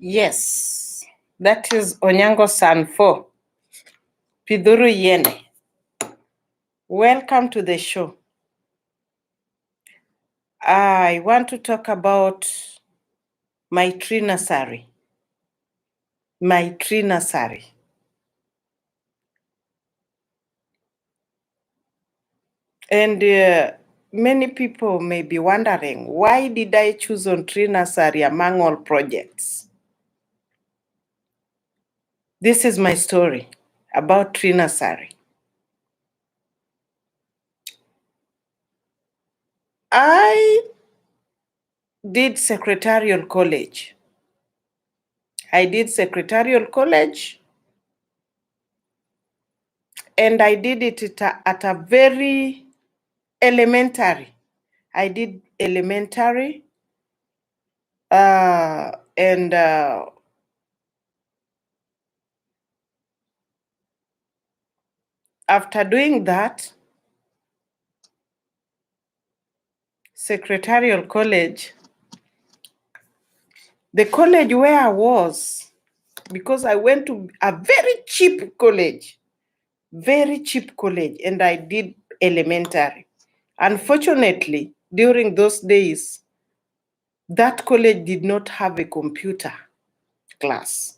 Yes, that is Onyango Sanfo, Piduru Yene. Welcome to the show. I want to talk about my tree nursery. My tree nursery. And many people may be wondering, why did I choose on tree nursery among all projects? This is my story about tree nursery. I did secretarial college. I did secretarial college, and I did it at a very elementary. I did elementary, and after doing that, secretarial college, the college where I was, because I went to a very cheap college, and I did elementary. Unfortunately, during those days, that college did not have a computer class.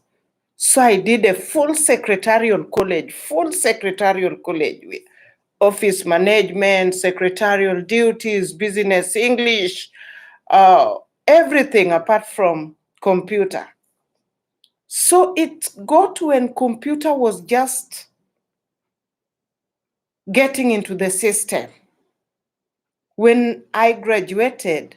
So I did a full secretarial college with office management, secretarial duties, business English, everything apart from computer. So it got when computer was just getting into the system. When I graduated,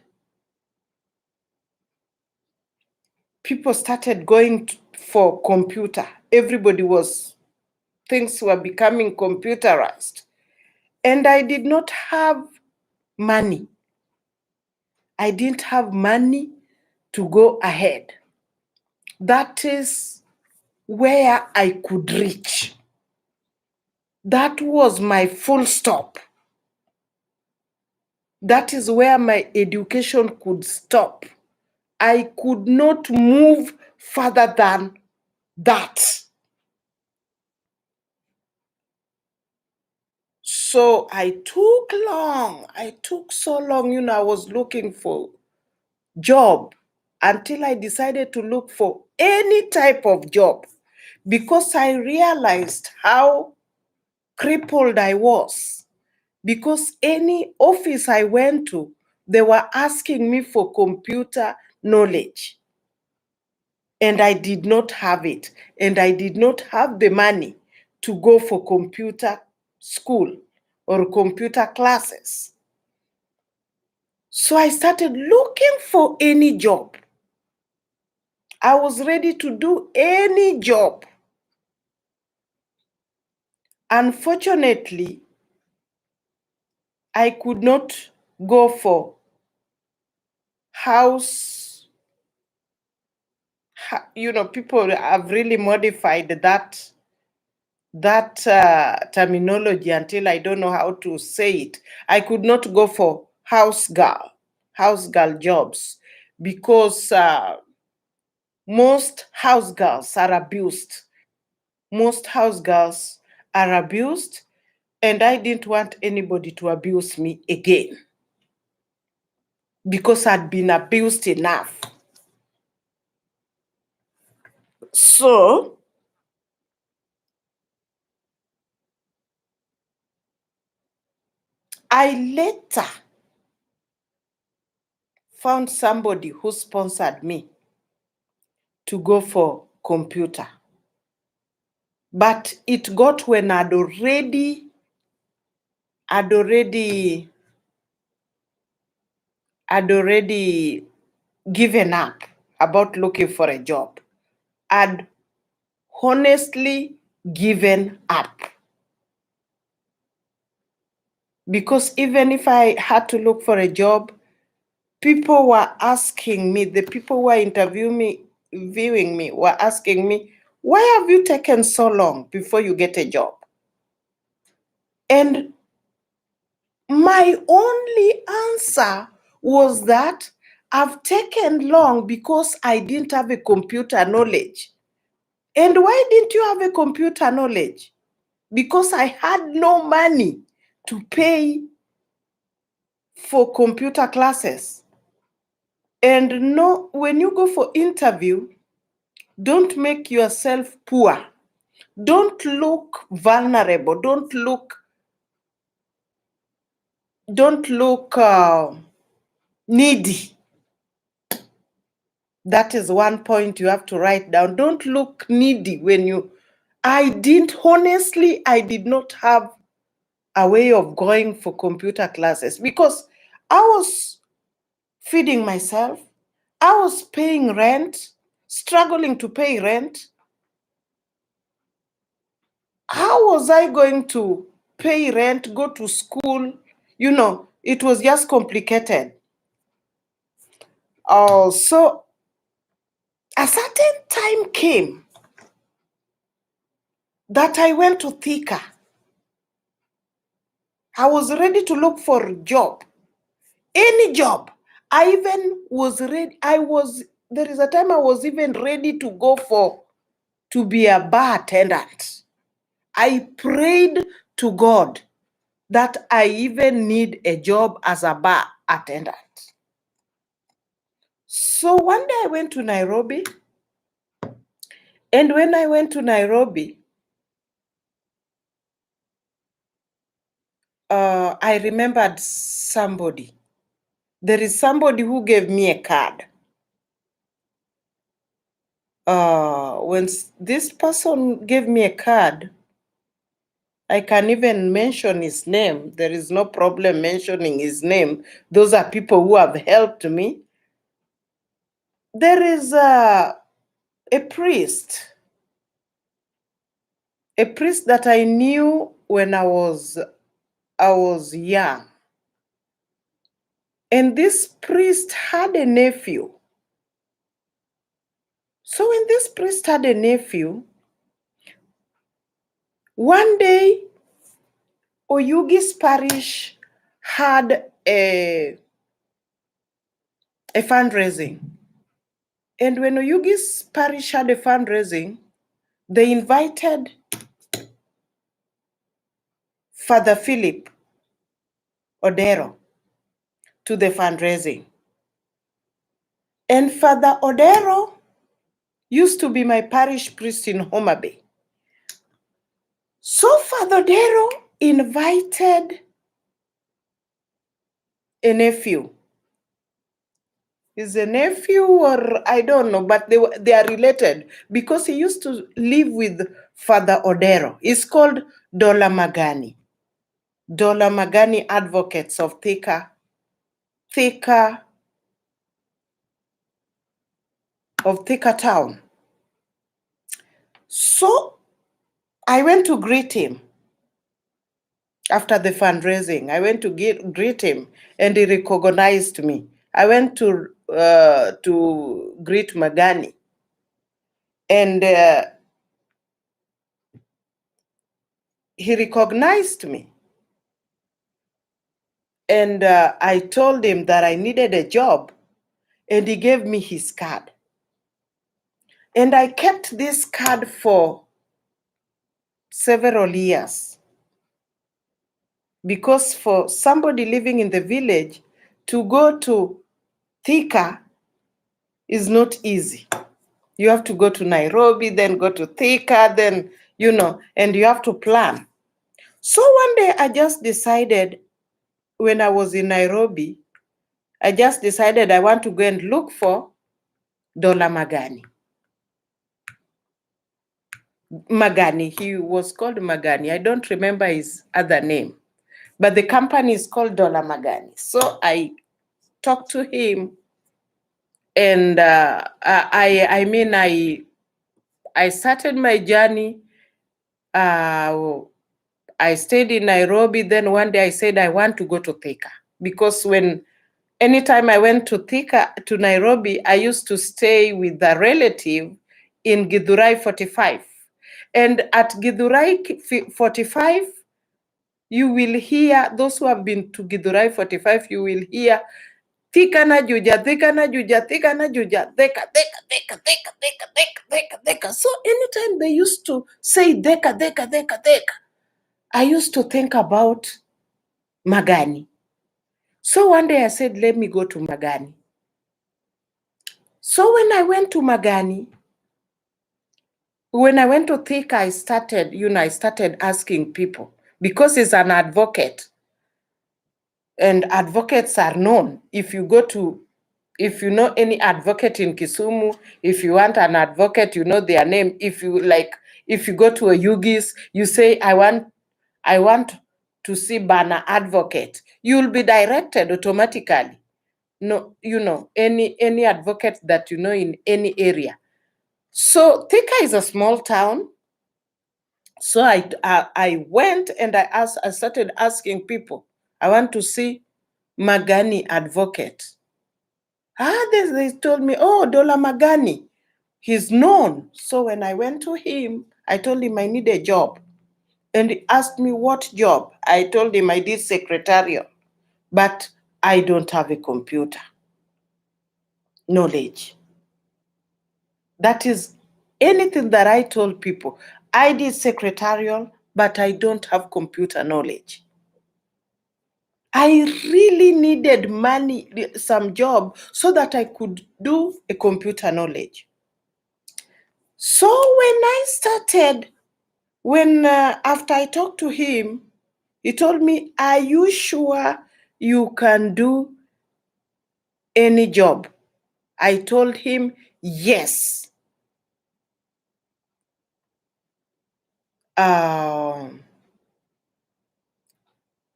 people started going for computer. Things were becoming computerized. And I did not have money. I didn't have money to go ahead. That is where I could reach. That was my full stop. That is where my education could stop. I could not move further than that. So I took so long, I was looking for job until I decided to look for any type of job, because I realized how crippled I was. Because any office I went to, they were asking me for computer knowledge. And I did not have it. And I did not have the money to go for computer school or computer classes. So I started looking for any job. I was ready to do any job. Unfortunately, I could not go for house. People have really modified that terminology until I don't know how to say it. I could not go for house girl jobs, because most house girls are abused. And I didn't want anybody to abuse me again. because I'd been abused enough. So I later found somebody who sponsored me to go for computer. But it got when I'd already given up about looking for a job. I'd honestly given up. Because even if I had to look for a job, people were asking me, the people who were viewing me were asking me, why have you taken so long before you get a job? And my only answer was that I've taken long because I didn't have a computer knowledge. And why didn't you have a computer knowledge? Because I had no money to pay for computer classes. And no, when you go for interview, don't make yourself poor. Don't look vulnerable. Don't look needy. That is one point you have to write down. Don't look needy when you. I did not have a way of going for computer classes because I was feeding myself. I was paying rent, struggling to pay rent. How was I going to pay rent, go to school? It was just complicated. So a certain time came that I went to Thika. I was ready to look for a job, any job. I even was ready. There is a time I was even ready to go to be a bar attendant. I prayed to God that I even need a job as a bar attendant. So one day I went to Nairobi. And when I went to Nairobi, I remembered somebody. There is somebody who gave me a card. When this person gave me a card, I can even mention his name. There is no problem mentioning his name. Those are people who have helped me. There is a priest that I knew when I was young. And this priest had a nephew. So when this priest had a nephew, one day Oyugi's parish had a fundraising. And when Oyugi's parish had a fundraising, they invited Father Philip Odero to the fundraising. And Father Odero used to be my parish priest in Homa Bay. So Father Odero invited a nephew. He's a nephew, or I don't know, but they are related because he used to live with Father Odero. He's called Dola Magani. Dola Magani Advocates of Thika town. So I went to greet him after the fundraising. I went to greet him, and he recognized me. I went to greet Magani, and he recognized me. And I told him that I needed a job, and he gave me his card. And I kept this card for several years. Because for somebody living in the village to go to Thika is not easy. You have to go to Nairobi, then go to Thika, then, and you have to plan. So one day I just decided, when I was in Nairobi, I just decided I want to go and look for Dola Magani. Magani, he was called Magani. I don't remember his other name, but the company is called Dola Magani. So I talked to him, and I started my journey. I stayed in Nairobi. Then one day I said I want to go to Thika, because anytime I went to Thika, to Nairobi, I used to stay with a relative in Githurai 45. And at Githurai 45, you will hear, those who have been to Githurai 45, you will hear Thika na Juja, Thika na Juja, Thika na Juja, Theka, Theka, Theka, Theka, Theka, Theka, Theka, Theka. So anytime they used to say Theka, Theka, Theka, Theka, I used to think about Magani. So one day I said, let me go to Magani. So when I went to Magani, when I went to Thika, I started asking people, because he's an advocate. And advocates are known. If you know any advocate in Kisumu, if you want an advocate, you know their name. If you go to a Yugis, you say, I want to see Bana advocate, you'll be directed automatically. No, any advocate that you know in any area. So Thika is a small town. So I went and I started asking people, I want to see Magani advocate. They told me, oh, Dola Magani, he's known. So when I went to him, I told him I need a job. And he asked me what job. I told him I did secretarial, but I don't have a computer knowledge. That is anything that I told people. I did secretarial, but I don't have computer knowledge. I really needed money, some job, so that I could do a computer knowledge. So after I talked to him, he told me, are you sure you can do any job? I told him, yes.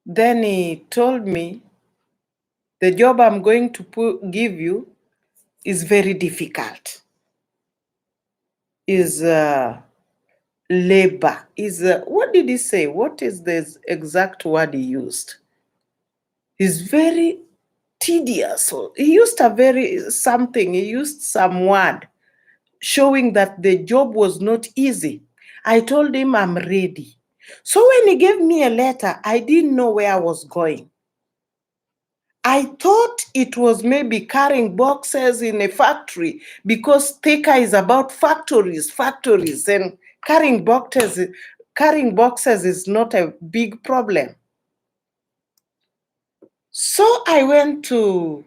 Then he told me, the job I'm going to give you is very difficult. Is labor. What did he say? What is the exact word he used? Is very tedious. He used he used some word showing that the job was not easy. I told him I'm ready. So when he gave me a letter, I didn't know where I was going. I thought it was maybe carrying boxes in a factory, because Thika is about factories, and carrying boxes is not a big problem. So I went to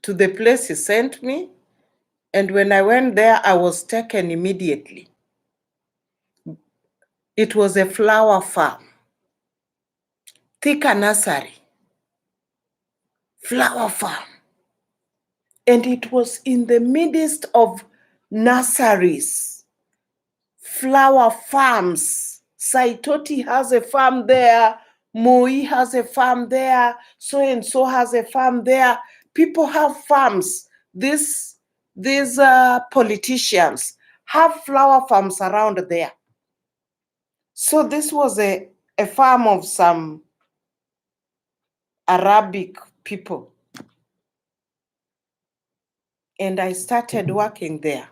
the place he sent me, and when I went there, I was taken immediately. It was a flower farm, Thika Nursery, flower farm. And it was in the midst of nurseries, flower farms. Saitoti has a farm there, Moi has a farm there, so-and-so has a farm there. People have farms. These politicians have flower farms around there. So this was a farm of some Arabic people. And I started working there.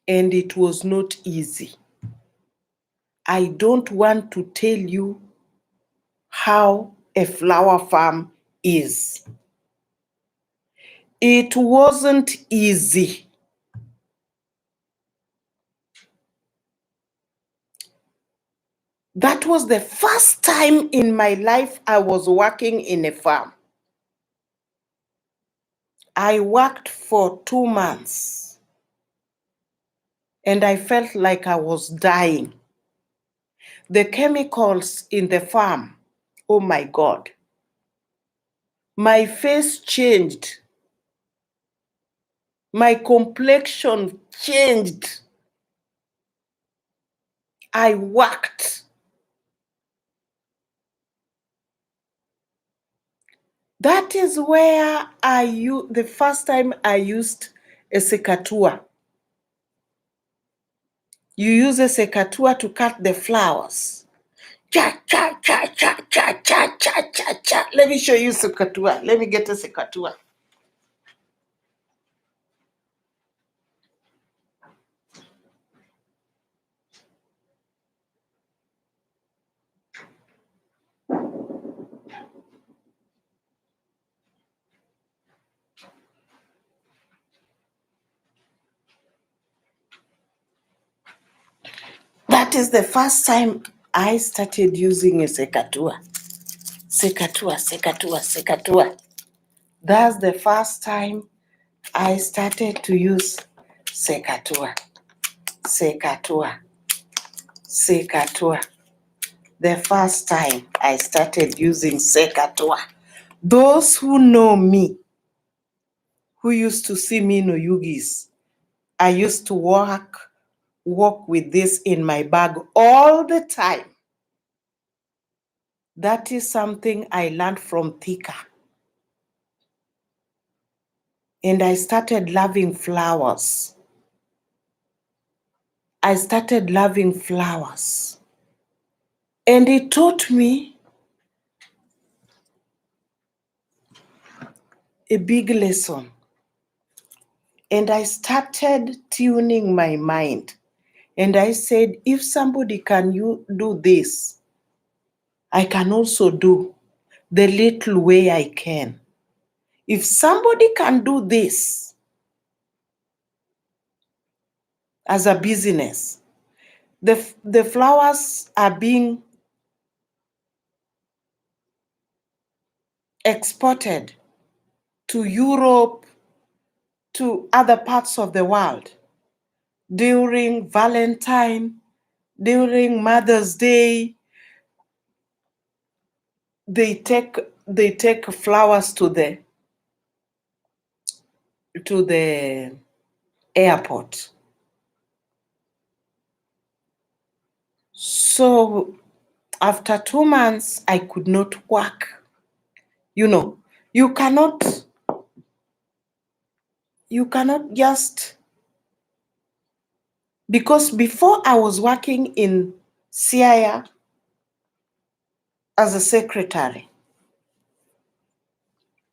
And it was not easy. I don't want to tell you how a flower farm is. It wasn't easy. That was the first time in my life I was working in a farm. I worked for 2 months and I felt like I was dying. The chemicals in the farm, oh my God. My face changed. My complexion changed. I worked. That is where the first time I used a sekatua. You use a sekatua to cut the flowers. Cha, cha, cha, cha, cha, cha, cha, cha, cha. Let me show you sekatua. Let me get a sekatua. That is the first time I started using a sekatua. Sekatua, sekatua, sekatua. That's the first time I started to use sekatua. Sekatua. Sekatua. The first time I started using sekatua. Those who know me, who used to see me in Oyugis, I used to walk with this in my bag all the time. That is something I learned from Thika. And I started loving flowers. I started loving flowers. And it taught me a big lesson. And I started tuning my mind. And I said, if somebody can do this, I can also do the little way I can. If somebody can do this as a business, the flowers are being exported to Europe, to other parts of the world during Valentine, during Mother's Day. They take flowers to the airport. So after 2 months, I could not work. You cannot just, because before I was working in Siaya as a secretary,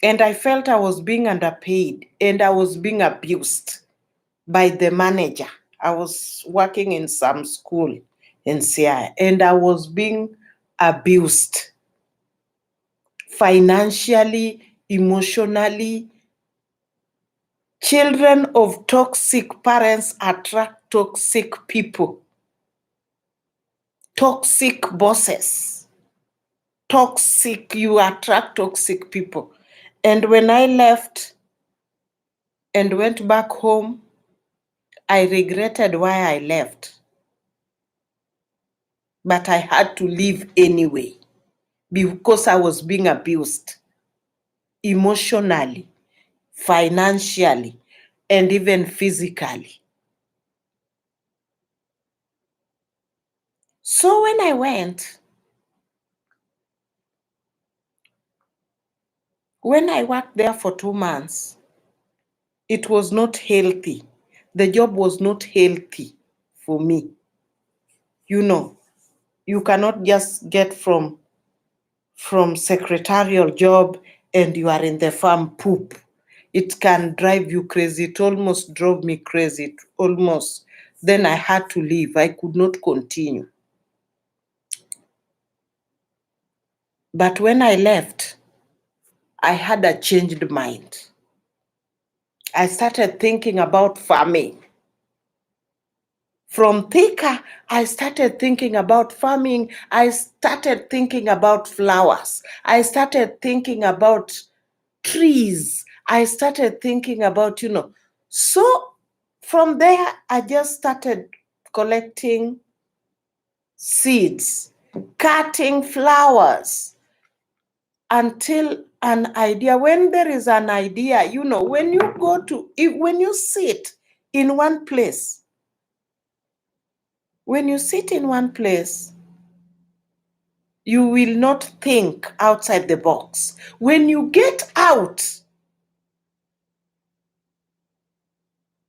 and I felt I was being underpaid and I was being abused by the manager. I was working in some school in Siaya and I was being abused financially, emotionally. Children of toxic parents attract toxic people, toxic bosses. You attract toxic people. And when I left and went back home, I regretted why I left. But I had to leave anyway because I was being abused emotionally, financially, and even physically. So when I worked there for 2 months, it was not healthy. The job was not healthy for me. You cannot just get from secretarial job and you are in the farm poop. It can drive you crazy. It almost drove me crazy. Almost. Then I had to leave. I could not continue. But when I left, I had a changed mind. I started thinking about farming. From Thika, I started thinking about farming. I started thinking about flowers. I started thinking about trees. I started thinking about, So from there, I just started collecting seeds, cutting flowers until an idea. When there is an idea, when when you sit in one place, you will not think outside the box. When you get out,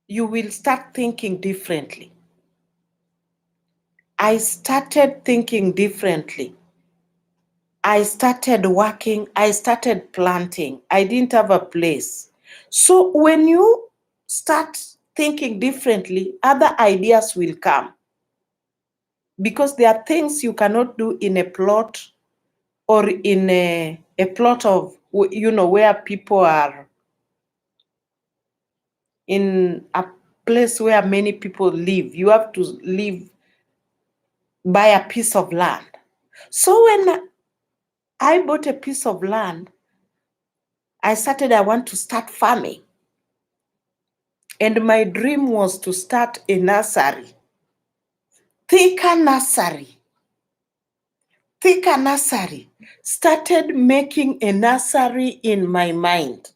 you will start thinking differently. I started thinking differently. I started working. I started planting. I didn't have a place. So when you start thinking differently, other ideas will come. Because there are things you cannot do in a plot or in a plot of, where people are in a place where many people live. You have to live by a piece of land. So when I bought a piece of land, I want to start farming. And my dream was to start a nursery. Thika Nursery. Thika Nursery. Started making a nursery in my mind.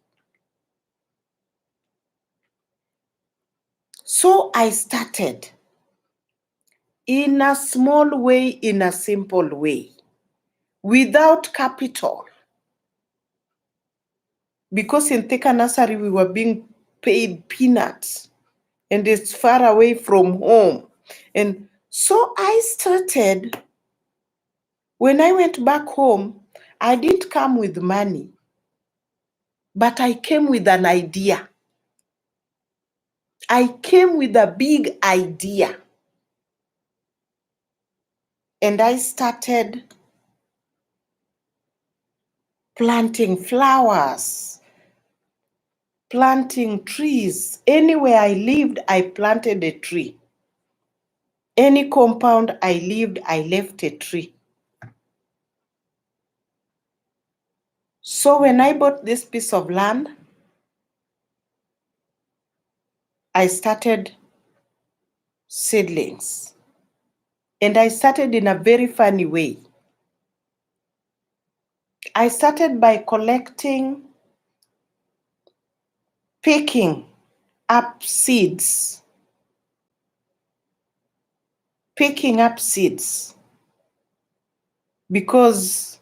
So I started in a small way, in a simple way, without capital. Because in Thika Nursery, we were being paid peanuts. And it's far away from home. And so I started. When I went back home, I didn't come with money, but I came with an idea. I came with a big idea. And I started planting flowers, planting trees. Anywhere I lived, I planted a tree. Any compound I lived, I left a tree. So when I bought this piece of land, I started seedlings. And I started in a very funny way. I started by picking up seeds. Because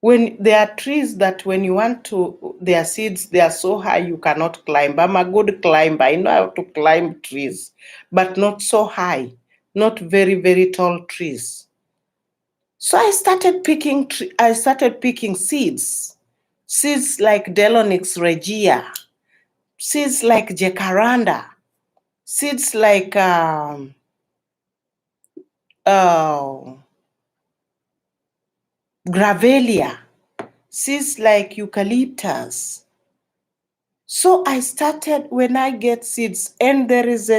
when there are trees that when you want to, their seeds, they are so high you cannot climb. I'm a good climber. I know how to climb trees, but not so high, not very, very tall trees. So I started picking seeds. Seeds like Delonix regia, seeds like jacaranda, seeds like gravelia, seeds like eucalyptus. So I started when I get seeds, and there is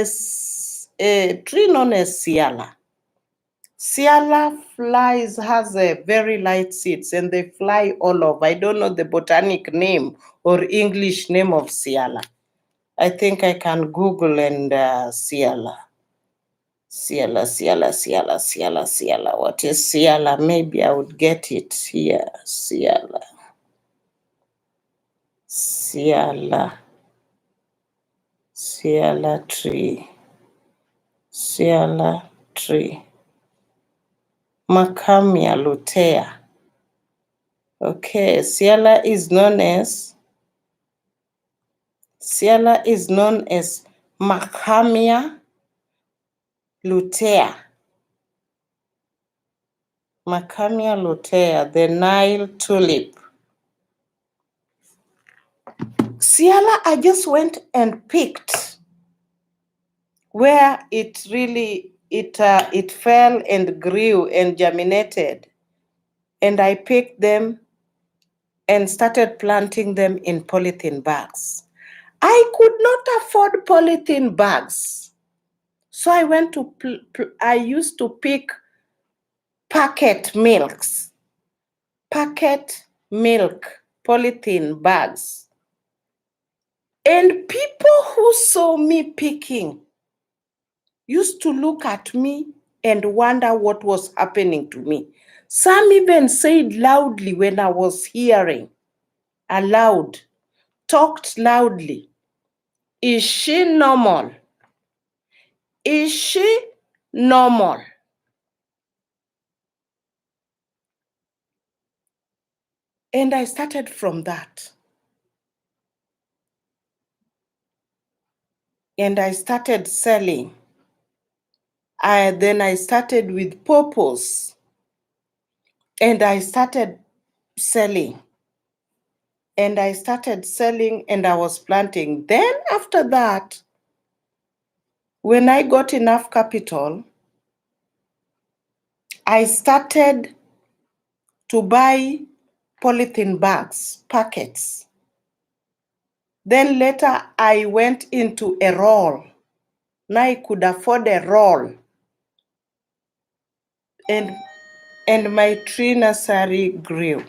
a tree known as Ciala. Ciala has a very light seeds, and they fly all over. I don't know the botanic name or English name of Ciala. I think I can Google and Ciala. Ciala. What is Ciala? Maybe I would get it here. Ciala. Ciala tree. Ciala tree. Macamia lutea. Okay, Ciala is known as Macamia lutea. Macamia lutea, the Nile tulip. Ciala, I just went and picked where it really it fell and grew and germinated, and I picked them and started planting them in polythene bags. I could not afford polythene bags. So I went to, I used to pick packet milks, packet milk, polythene bags. And people who saw me picking used to look at me and wonder what was happening to me. Some even said loudly when I was hearing aloud, talked loudly, "Is she normal? Is she normal?" And I started from that. And I started selling. Then I started with purpose. And I started selling. And I started selling and I was planting. Then after that, when I got enough capital, I started to buy polythene bags, packets. Then later I went into a roll. Now I could afford a roll. And my tree nursery grew.